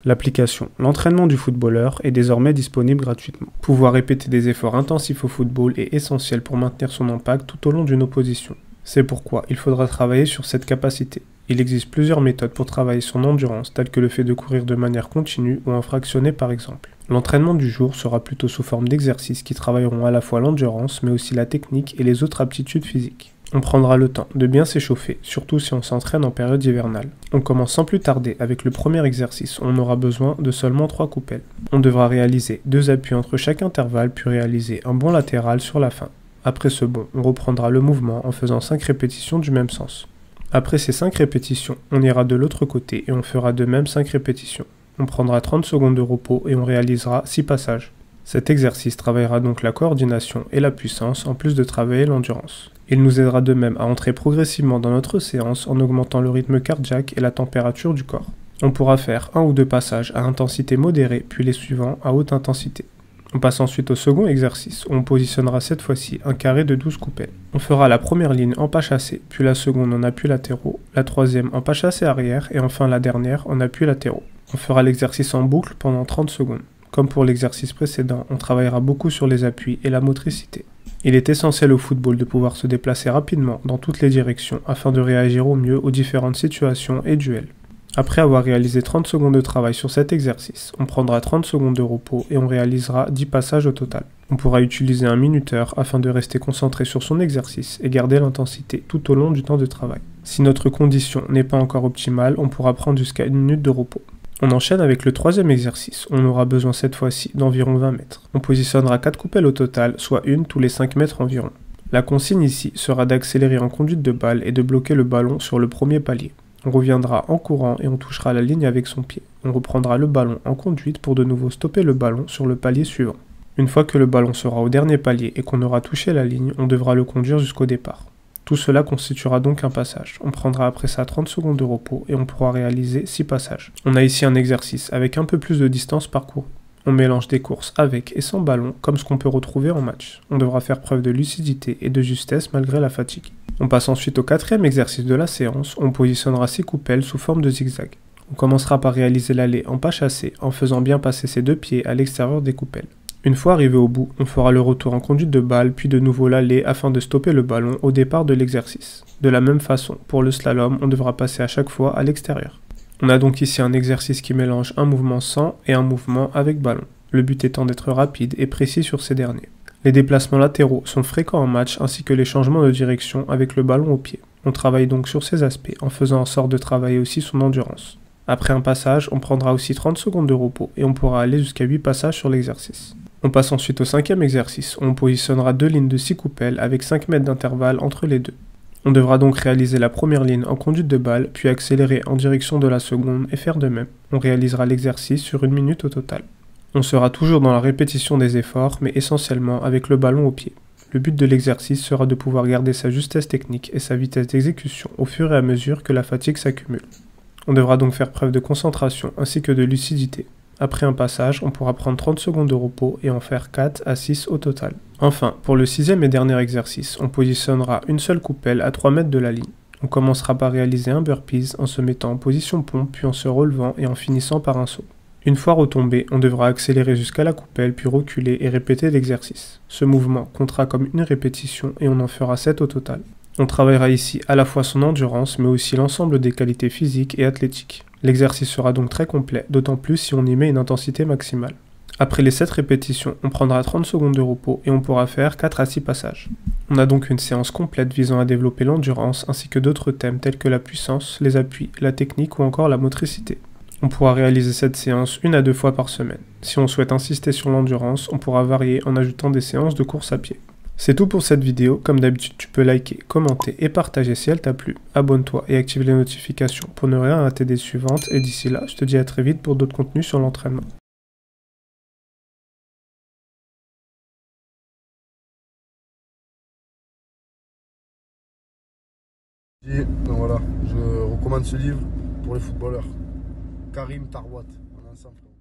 L'application L'entraînement du footballeur est désormais disponible gratuitement. Pouvoir répéter des efforts intensifs au football est essentiel pour maintenir son impact tout au long d'une opposition. C'est pourquoi il faudra travailler sur cette capacité. Il existe plusieurs méthodes pour travailler son endurance, telles que le fait de courir de manière continue ou en fractionné par exemple. L'entraînement du jour sera plutôt sous forme d'exercices qui travailleront à la fois l'endurance, mais aussi la technique et les autres aptitudes physiques. On prendra le temps de bien s'échauffer, surtout si on s'entraîne en période hivernale. On commence sans plus tarder avec le premier exercice, on aura besoin de seulement 3 coupelles. On devra réaliser 2 appuis entre chaque intervalle, puis réaliser un bond latéral sur la fin. Après ce bond, on reprendra le mouvement en faisant 5 répétitions du même sens. Après ces 5 répétitions, on ira de l'autre côté et on fera de même 5 répétitions. On prendra 30 secondes de repos et on réalisera 6 passages. Cet exercice travaillera donc la coordination et la puissance en plus de travailler l'endurance. Il nous aidera de même à entrer progressivement dans notre séance en augmentant le rythme cardiaque et la température du corps. On pourra faire 1 ou 2 passages à intensité modérée puis les suivants à haute intensité. On passe ensuite au second exercice où on positionnera cette fois-ci un carré de 12 coupelles. On fera la première ligne en pas chassé, puis la seconde en appui latéraux, la troisième en pas chassé arrière et enfin la dernière en appui latéraux. On fera l'exercice en boucle pendant 30 secondes. Comme pour l'exercice précédent, on travaillera beaucoup sur les appuis et la motricité. Il est essentiel au football de pouvoir se déplacer rapidement dans toutes les directions afin de réagir au mieux aux différentes situations et duels. Après avoir réalisé 30 secondes de travail sur cet exercice, on prendra 30 secondes de repos et on réalisera 10 passages au total. On pourra utiliser un minuteur afin de rester concentré sur son exercice et garder l'intensité tout au long du temps de travail. Si notre condition n'est pas encore optimale, on pourra prendre jusqu'à 1 minute de repos. On enchaîne avec le troisième exercice, on aura besoin cette fois-ci d'environ 20 mètres. On positionnera 4 coupelles au total, soit une tous les 5 mètres environ. La consigne ici sera d'accélérer en conduite de balle et de bloquer le ballon sur le premier palier. On reviendra en courant et on touchera la ligne avec son pied. On reprendra le ballon en conduite pour de nouveau stopper le ballon sur le palier suivant. Une fois que le ballon sera au dernier palier et qu'on aura touché la ligne, on devra le conduire jusqu'au départ. Tout cela constituera donc un passage. On prendra après ça 30 secondes de repos et on pourra réaliser 6 passages. On a ici un exercice avec un peu plus de distance parcourue. On mélange des courses avec et sans ballon comme ce qu'on peut retrouver en match. On devra faire preuve de lucidité et de justesse malgré la fatigue. On passe ensuite au quatrième exercice de la séance, on positionnera 6 coupelles sous forme de zigzag. On commencera par réaliser l'aller en pas chassé en faisant bien passer ses 2 pieds à l'extérieur des coupelles. Une fois arrivé au bout, on fera le retour en conduite de balle puis de nouveau l'aller afin de stopper le ballon au départ de l'exercice. De la même façon, pour le slalom, on devra passer à chaque fois à l'extérieur. On a donc ici un exercice qui mélange un mouvement sans et un mouvement avec ballon, le but étant d'être rapide et précis sur ces derniers. Les déplacements latéraux sont fréquents en match ainsi que les changements de direction avec le ballon au pied. On travaille donc sur ces aspects en faisant en sorte de travailler aussi son endurance. Après un passage, on prendra aussi 30 secondes de repos et on pourra aller jusqu'à 8 passages sur l'exercice. On passe ensuite au cinquième exercice où on positionnera 2 lignes de 6 coupelles avec 5 mètres d'intervalle entre les deux. On devra donc réaliser la première ligne en conduite de balle puis accélérer en direction de la seconde et faire de même. On réalisera l'exercice sur 1 minute au total. On sera toujours dans la répétition des efforts, mais essentiellement avec le ballon au pied. Le but de l'exercice sera de pouvoir garder sa justesse technique et sa vitesse d'exécution au fur et à mesure que la fatigue s'accumule. On devra donc faire preuve de concentration ainsi que de lucidité. Après un passage, on pourra prendre 30 secondes de repos et en faire 4 à 6 au total. Enfin, pour le sixième et dernier exercice, on positionnera une seule coupelle à 3 mètres de la ligne. On commencera par réaliser un burpees en se mettant en position pompe puis en se relevant et en finissant par un saut. Une fois retombé, on devra accélérer jusqu'à la coupelle puis reculer et répéter l'exercice. Ce mouvement comptera comme une répétition et on en fera 7 au total. On travaillera ici à la fois son endurance mais aussi l'ensemble des qualités physiques et athlétiques. L'exercice sera donc très complet, d'autant plus si on y met une intensité maximale. Après les 7 répétitions, on prendra 30 secondes de repos et on pourra faire 4 à 6 passages. On a donc une séance complète visant à développer l'endurance ainsi que d'autres thèmes tels que la puissance, les appuis, la technique ou encore la motricité. On pourra réaliser cette séance 1 à 2 fois par semaine. Si on souhaite insister sur l'endurance, on pourra varier en ajoutant des séances de course à pied. C'est tout pour cette vidéo, comme d'habitude tu peux liker, commenter et partager si elle t'a plu. Abonne-toi et active les notifications pour ne rien rater des suivantes et d'ici là, je te dis à très vite pour d'autres contenus sur l'entraînement. Donc voilà, je recommande ce livre pour les footballeurs. Karim Tarwat, un ancien frère.